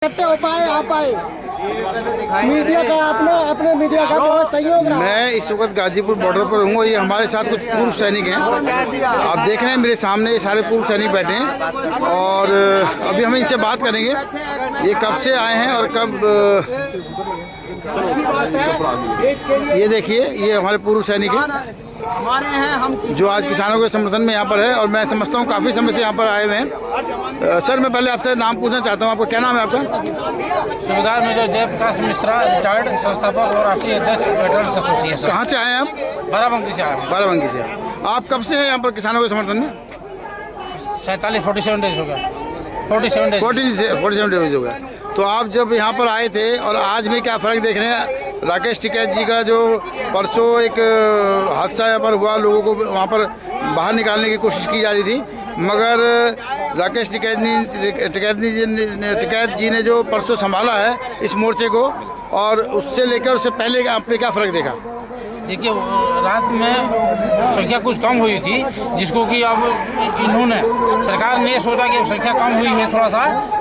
सकते हो पाए आप आए मीडिया का आपने अपने मीडिया का बहुत सहयोग रहा। मैं इस वक्त गाजीपुर बॉर्डर पर हूँ। ये हमारे साथ कुछ पूर्व सैनिक हैं। आप देख रहे हैं मेरे सामने ये सारे पूर्व सैनिक बैठे हैं और अभी हम इनसे बात करेंगे ये कब से आए हैं और कब। ये देखिए ये हमारे पूर्व सैनिक हैं हमारे हैं हम जो आज किसानों के समर्थन में यहाँ पर है और मैं समझता हूँ काफ़ी समय से यहाँ पर आए हुए हैं। सर मैं पहले आपसे नाम पूछना चाहता हूँ, आपका क्या नाम है आपका? सुबेदार मेजर जयप्रकाश मिश्रा, रिटायर्ड संस्थापक और राष्ट्रीय अध्यक्ष वेटरन्स एसोसिएशन। कहाँ से आए हैं आप? बाराबंकी से आए। बाराबंकी से। आप कब से हैं यहाँ पर किसानों के समर्थन में? 47 डेज हो गया। 47 डेज हो गया। तो आप जब यहाँ पर आए थे और आज में क्या फ़र्क देख रहे हैं? राकेश टिकैत जी का जो परसों एक हादसा यहाँ पर हुआ, लोगों को वहाँ पर बाहर निकालने की कोशिश की जा रही थी, मगर राकेश टिकैत जी ने जो परसों संभाला है इस मोर्चे को, और उससे लेकर उससे पहले आपने क्या फ़र्क देखा? देखिए रात में संख्या कुछ कम हुई थी, जिसको कि अब इन्होंने सरकार ने सोचा कि संख्या कम हुई है थोड़ा सा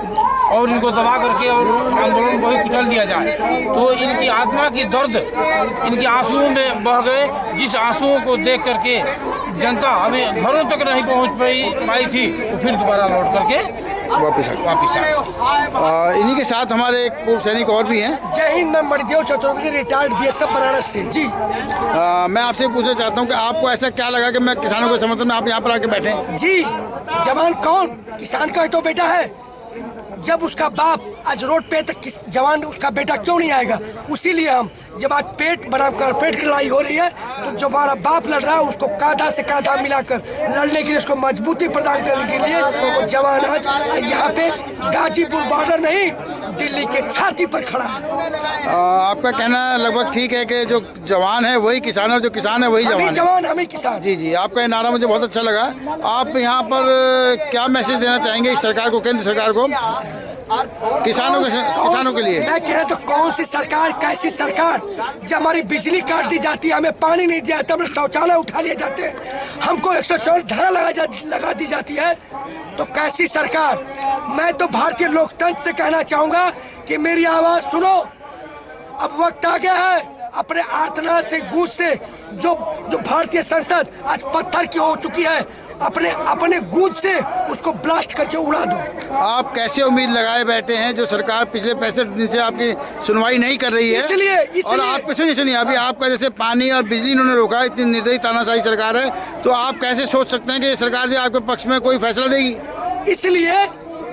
और इनको दबा करके और आंदोलन को ही कुचल दिया जाए। तो इनकी आत्मा की दर्द इनके आंसुओं में बह गए, जिस आंसुओं को देख करके जनता अभी घरों तक नहीं पहुंच पाई थी, तो फिर दोबारा लौट करके वापिस आ। इन्हीं के साथ हमारे एक पूर्व सैनिक और भी हैं। जय हिंद, मैं मणिदेव चतुर्वेदी, रिटायर्ड बीएसएफ बनारस से जी। मैं आपसे पूछना चाहता हूं कि आपको ऐसा क्या लगा कि मैं किसानों के समर्थन में आप यहाँ पर आके बैठे? जी, जवान कौन? किसान का ही तो बेटा है। जब उसका बाप आज रोड पे तक जवान उसका बेटा क्यों नहीं आएगा? उसीलिए हम जब आज पेट की लड़ाई हो रही है तो जो हमारा बाप लड़ रहा है उसको कांधा से कांधा मिलाकर लड़ने के लिए, उसको मजबूती प्रदान करने के लिए वो जवान आज यहाँ पे गाजीपुर बॉर्डर नहीं दिल्ली के छाती पर खड़ा है। आपका कहना लगभग ठीक है कि जो जवान है वही किसान है, जो किसान है वही जवान हमें किसान। जी जी, आपका ये नारा मुझे बहुत अच्छा लगा। आप यहाँ पर क्या मैसेज देना चाहेंगे इस सरकार को, केंद्र सरकार को, किसानों के लिए? मैं कह रहा तो कौन सी सरकार, कैसी सरकार? जब हमारी बिजली काट दी जाती है, हमें पानी नहीं दिया जाता, हमें शौचालय उठा लिए जाते हैं, हमको 104 धारा लगा दी जाती है, तो कैसी सरकार? मैं तो भारतीय लोकतंत्र से कहना चाहूंगा कि मेरी आवाज सुनो। अब वक्त आ गया है अपने आर्तनाद से, गूंज से जो भारतीय संसद आज पत्थर की हो चुकी है, अपने गूंज से उसको ब्लास्ट करके उड़ा दो। आप कैसे उम्मीद लगाए बैठे हैं जो सरकार पिछले 65 दिन से आपकी सुनवाई नहीं कर रही है? इसलिए और आप सुनिए अभी आपका जैसे पानी और बिजली इन्होंने रोका, इतनी निर्दयी तानाशाही सरकार है, तो आप कैसे सोच सकते हैं कि सरकार जो आपके पक्ष में कोई फैसला देगी? इसलिए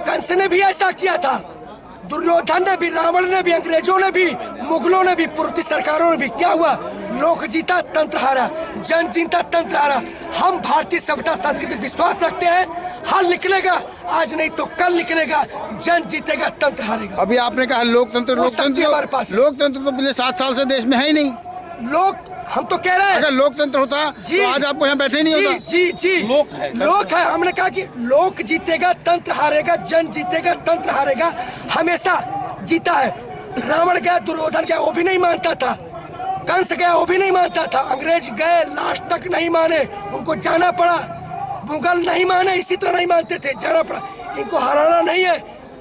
कंस ने भी ऐसा किया था, दुर्योधन ने भी, रावण ने भी, अंग्रेजों ने भी, मुगलों ने भी, पूर्वी सरकारों ने भी। क्या हुआ? लोक जीता तंत्र हारा, जन जीता तंत्र हारा। हम भारतीय सभ्यता संस्कृति विश्वास रखते हैं, हल निकलेगा, आज नहीं तो कल निकलेगा, जन जीतेगा तंत्र हारेगा। अभी आपने कहा लोकतंत्र हमारे पास लोकतंत्र तो पिछले 7 साल से देश में है ही नहीं। हम तो कह रहे हैं अगर लोकतंत्र होता तो आज आपको यहाँ बैठे नहीं होता। जी लोक है। हमने कहा कि लोक जीतेगा तंत्र हारेगा, जन जीतेगा तंत्र हारेगा, हमेशा जीता है। रावण गया, दुर्योधन गया, वो भी नहीं मानता था, कंस गया, वो भी नहीं मानता था, अंग्रेज गए, लास्ट तक नहीं माने, उनको जाना पड़ा, मुगल नहीं माने, इसी तरह नहीं मानते थे, जाना पड़ा। इनको हराना नहीं है,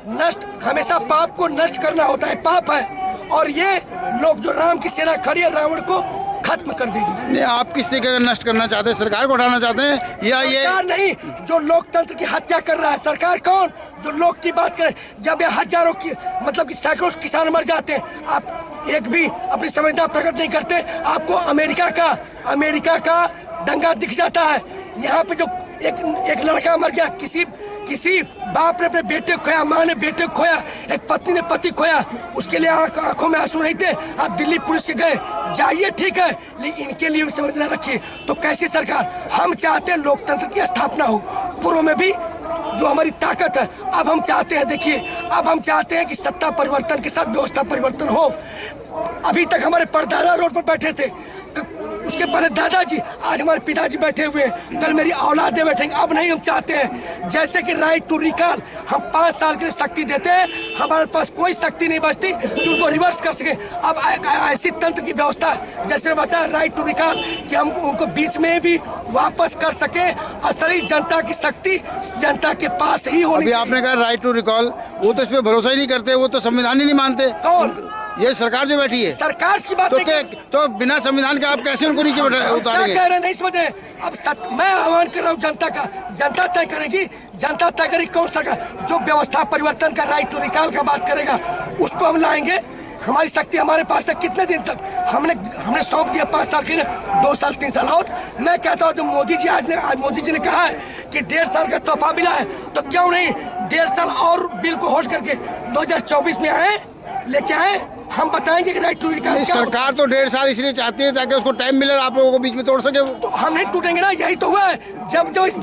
नष्ट, हमेशा पाप को नष्ट करना होता है, पाप है। और ये लोग जो राम की सेना खड़ी है, रावण को खत्म कर देगी। नहीं, आप किस तरीके का नष्ट करना चाहते हैं? सरकार को उठाना चाहते हैं या ये? सरकार नहीं, जो लोकतंत्र की हत्या कर रहा है। सरकार कौन? जो लोक की बात करे। जब ये हजारों की मतलब कि सैकड़ों किसान मर जाते हैं, आप एक भी अपनी संवेदना प्रकट नहीं करते। आपको अमेरिका का दंगा दिख जाता है। यहाँ पे जो एक लड़का मर गया, किसी बाप ने अपने बेटे को खोया, माँ ने बेटे को खोया, एक पत्नी ने पति खोया, उसके लिए आंखों में आंसू नहीं थे। आप दिल्ली पुलिस के गए, जाइए ठीक है, लेकिन इनके लिए भी संवेदना रखिए। तो कैसी सरकार? हम चाहते हैं लोकतंत्र की स्थापना हो, पूर्व में भी जो हमारी ताकत है। अब हम चाहते हैं, देखिए, अब हम चाहते हैं कि सत्ता परिवर्तन के साथ व्यवस्था परिवर्तन हो। अभी तक हमारे परदादा रोड पर बैठे थे, उसके उनके पहले दादाजी, आज हमारे पिताजी बैठे हुए हैं, कल मेरी औलादें बैठेंगे। अब नहीं हम चाहते हैं जैसे कि राइट टू रिकॉल हम 5 साल के लिए शक्ति देते हैं, हमारे पास कोई शक्ति नहीं बचती कि उनको रिवर्स कर सके। अब ऐसी तंत्र की व्यवस्था जैसे बताया राइट टू रिकॉल कि हम उनको बीच में भी वापस कर सके। असली जनता की शक्ति जनता के पास ही होनी अभी चाहिए। आपने कहा राइट टू रिकॉल, वो तो इस पे भरोसा ही नहीं करते, वो तो संविधान ही नहीं मानते। कौन? ये सरकार जो बैठी है। सरकार की बात तो नहीं क्या, तो बिना संविधान के आप कैसे उनको नीचे क्या उतारेंगे? कह रहे हैं नहीं समझे। अब मैं आह्वान कर रहा हूँ जनता का, जनता तय करेगी, जनता तय करेगी कौन सरकार जो व्यवस्था परिवर्तन का राइट टू रिकॉल का बात करेगा उसको हम लाएंगे। हमारी शक्ति हमारे पास है। कितने दिन तक हमने सौंप दिया 5 साल के लिए, 2 साल 3 साल और। मैं कहता हूँ जो मोदी जी आज मोदी जी ने कहा है कि 1.5 साल का तोहफा मिला है, तो क्यों नहीं 1.5 साल और बिल को होल्ड करके 2024 में आए लेके आए। हम बताएंगे कि राइट टू रिकॉल सरकार तो 1.5 साल इसलिए चाहती है ताकि उसको टाइम मिले, आप लोगों को बीच में तोड़ सके। तो हम नहीं टूटेंगे ना। यही तो हुआ है जब इस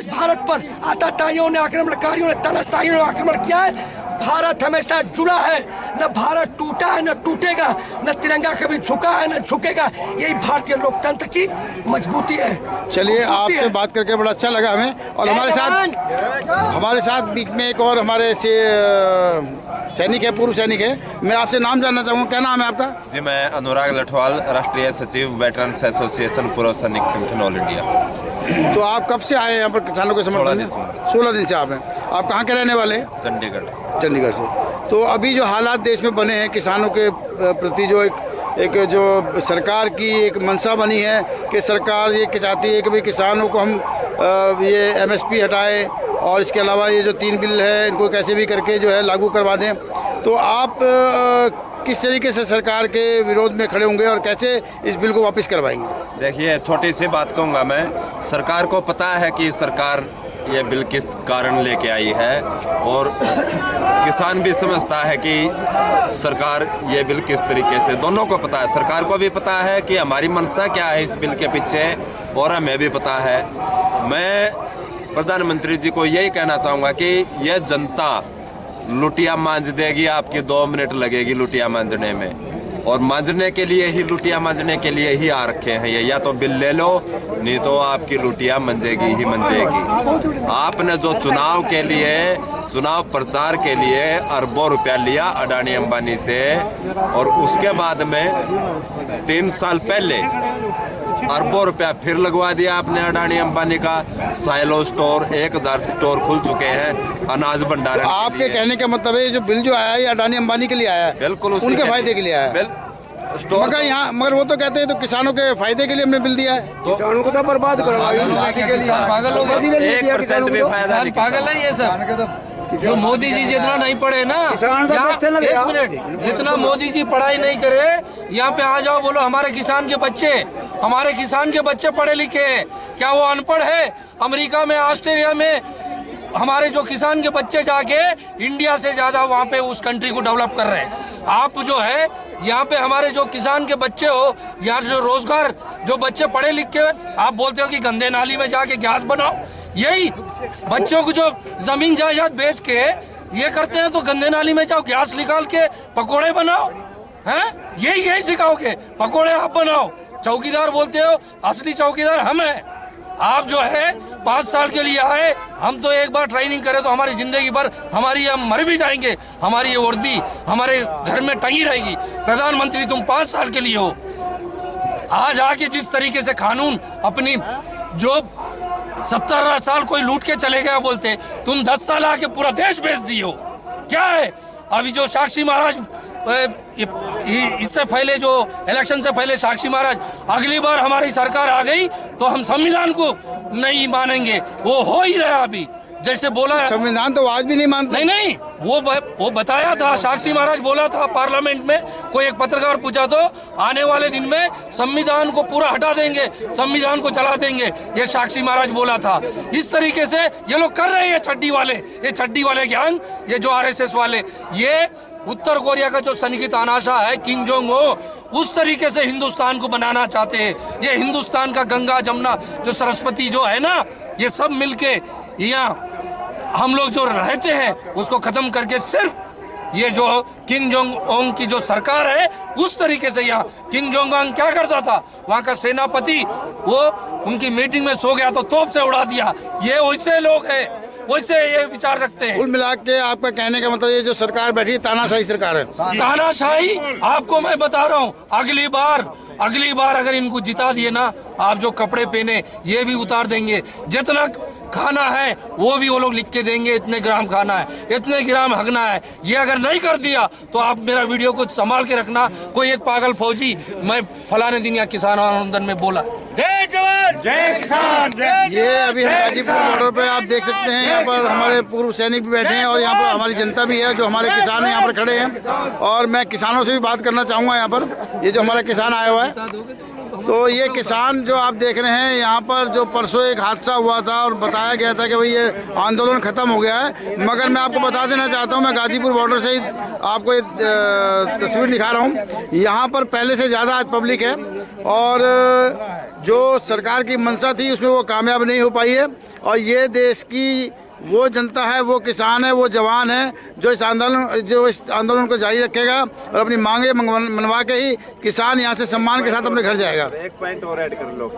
भारत पर आतताइयों ने, आक्रमणकारियों ने, तानाशाहियों ने आक्रमण किया है। भारत हमेशा जुड़ा है, न भारत टूटा है न टूटेगा, न तिरंगा कभी झुका है न झुकेगा। यही भारतीय लोकतंत्र की मजबूती है। चलिए, आपसे बात करके बड़ा अच्छा लगा हमें। और हमारे साथ बीच में एक और हमारे से सैनिक है, पूर्व सैनिक है। मैं आपसे नाम जानना चाहूँगा, क्या नाम है आपका? जी, मैं अनुराग लठवाल, राष्ट्रीय सचिव वेटरन्स एसोसिएशन पूर्व सैनिक संगठन ऑल इंडिया। तो आप कब से आए हैं यहाँ पर किसानों के समर्थन में? 16 दिन से आप हैं। आप कहाँ के रहने वाले हैं? चंडीगढ़ से। तो अभी जो हालात देश में बने हैं किसानों के प्रति, जो एक जो सरकार की एक मंशा बनी है कि सरकार ये चाहती है कि भाई किसानों को हम ये MSP हटाएं और इसके अलावा ये जो 3 बिल है इनको कैसे भी करके जो है लागू करवा दें। तो आप किस तरीके से सरकार के विरोध में खड़े होंगे और कैसे इस बिल को वापस करवाएंगे? देखिए, छोटी सी बात कहूँगा मैं। सरकार को पता है कि सरकार ये बिल किस कारण लेके आई है, और किसान भी समझता है कि सरकार ये बिल किस तरीके से, दोनों को पता है। सरकार को भी पता है कि हमारी मंशा क्या है इस बिल के पीछे, और हमें भी पता है। मैं प्रधानमंत्री जी को यही कहना चाहूँगा कि यह जनता लुटिया मांझ देगी, आपकी 2 मिनट लगेगी लुटिया मांझने में, और मांझने के लिए ही, लुटिया मांझने के लिए ही आ रखे हैं ये। या तो बिल ले लो, नहीं तो आपकी लुटिया मंजेगी ही मंजेगी। आपने जो चुनाव प्रचार के लिए अरबों रुपया लिया अडानी अंबानी से, और उसके बाद में 3 साल पहले अरबों रुपया फिर लगवा दिया आपने अडानी अंबानी का। साइलो स्टोर, 1000 स्टोर खुल चुके हैं अनाज भंडारण। आपके कहने का मतलब है जो बिल जो आया है ये अडानी अंबानी के लिए आया है? बिल्कुल, उनके फायदे के लिए आया है। मगर वो तो कहते हैं तो किसानों के फायदे के लिए हमने बिल दिया है, तो किसानों को तो बर्बाद करो। पागल लोग 1% भी फायदा नहीं। पागल है ये सब। जो मोदी जी जितना नहीं पढ़े ना, एक मिनट, जितना मोदी जी पढ़ाई नहीं करे, यहाँ पे आ जाओ बोलो हमारे किसान के बच्चे पढ़े लिखे हैं। क्या वो अनपढ़ है? अमेरिका में, ऑस्ट्रेलिया में हमारे जो किसान के बच्चे जाके इंडिया से ज्यादा वहाँ पे उस कंट्री को डेवलप कर रहे हैं। आप जो है यहाँ पे हमारे जो किसान के बच्चे हो, यार जो रोजगार, जो बच्चे पढ़े लिखे, आप बोलते हो कि गंदे नाली में जाके गैस बनाओ। यही बच्चों को जो जमीन जायदाद बेच के ये करते हैं, तो गंदे नाली में जाओ, गैस निकाल के पकोड़े बनाओ, हैं? यही सिखाओगे? पकोड़े आप बनाओ। चौकीदार बोलते हो, असली चौकीदार हम हैं। आप जो है 5 साल के लिए आए, हम तो एक बार ट्रेनिंग करें तो हमारी जिंदगी भर, हम मर भी जाएंगे, हमारी ये वर्दी हमारे घर में टंगी रहेगी। प्रधानमंत्री तुम 5 साल के लिए हो। आज आके जिस तरीके से कानून अपनी, जो 70 साल कोई लूट के चले गया बोलते, तुम 10 साल आके पूरा देश बेच दिए हो। क्या है? अभी जो साक्षी महाराज, इससे पहले जो इलेक्शन से पहले साक्षी महाराज, अगली बार हमारी सरकार आ गई तो हम संविधान को नहीं मानेंगे। वो हो ही रहा अभी, जैसे बोला। संविधान तो आज भी नहीं मानते। नहीं, वो बताया था, साक्षी महाराज बोला था पार्लियामेंट में। कोई एक पत्रकार पूछा तो आने वाले दिन में संविधान को पूरा हटा देंगे, संविधान को चला देंगे, ये साक्षी महाराज बोला था। इस तरीके से ये लोग कर रहे हैं, ये चड्डी वाले गैंग, ये जो RSS वाले, ये उत्तर कोरिया का जो सनकी तानाशाह है किम जोंग हो, उस तरीके से हिंदुस्तान को बनाना चाहते हैं। ये हिंदुस्तान का गंगा जमुना जो सरस्वती जो है ना, ये सब मिलके यहाँ हम लोग जो रहते हैं उसको खत्म करके सिर्फ ये जो किम जोंग उन की जो सरकार है उस तरीके से यहाँ किम जोंग उन क्या करता था, वहाँ का सेनापति वो उनकी मीटिंग में सो गया तो तोप से उड़ा दिया। ये वैसे लोग हैं, वैसे ये विचार रखते हैं। कुल मिला के आपका कहने का मतलब ये जो सरकार बैठी है तानाशाही सरकार है। तानाशाही आपको मैं बता रहा हूँ, अगली बार अगर इनको जिता दिए ना, आप जो कपड़े पहने ये भी उतार देंगे, जितना खाना है वो भी वो लोग लिख के देंगे, इतने ग्राम खाना है, इतने ग्राम हगना है। ये अगर नहीं कर दिया तो आप मेरा वीडियो को संभाल के रखना। कोई एक पागल फौजी मैं फलाने दिन या किसान आंदोलन में बोला, जय जवान जय किसान जय। ये अभी हम गाजीपुर बॉर्डर पे आप देख सकते हैं, यहाँ पर हमारे पूर्व सैनिक भी बैठे हैं और यहाँ पर हमारी जनता भी है, जो हमारे किसान हैं यहाँ पर खड़े हैं। और मैं किसानों से भी बात करना चाहूँगा। यहाँ पर ये जो हमारा किसान आया हुआ है, तो ये किसान जो आप देख रहे हैं, यहाँ पर जो परसों एक हादसा हुआ था और बताया गया था कि भाई ये आंदोलन खत्म हो गया है, मगर मैं आपको बता देना चाहता हूँ, मैं गाजीपुर बॉर्डर से ही आपको ये तस्वीर दिखा रहा हूँ। यहाँ पर पहले से ज़्यादा आज पब्लिक है और जो सरकार की मंशा थी उसमें वो कामयाब नहीं हो पाई है। और ये देश की वो जनता है, वो किसान है, वो जवान है जो इस आंदोलन को जारी रखेगा और अपनी मांगे मनवा के ही किसान यहाँ से सम्मान के साथ अपने घर जाएगा। एक पॉइंट और ऐड कर लो।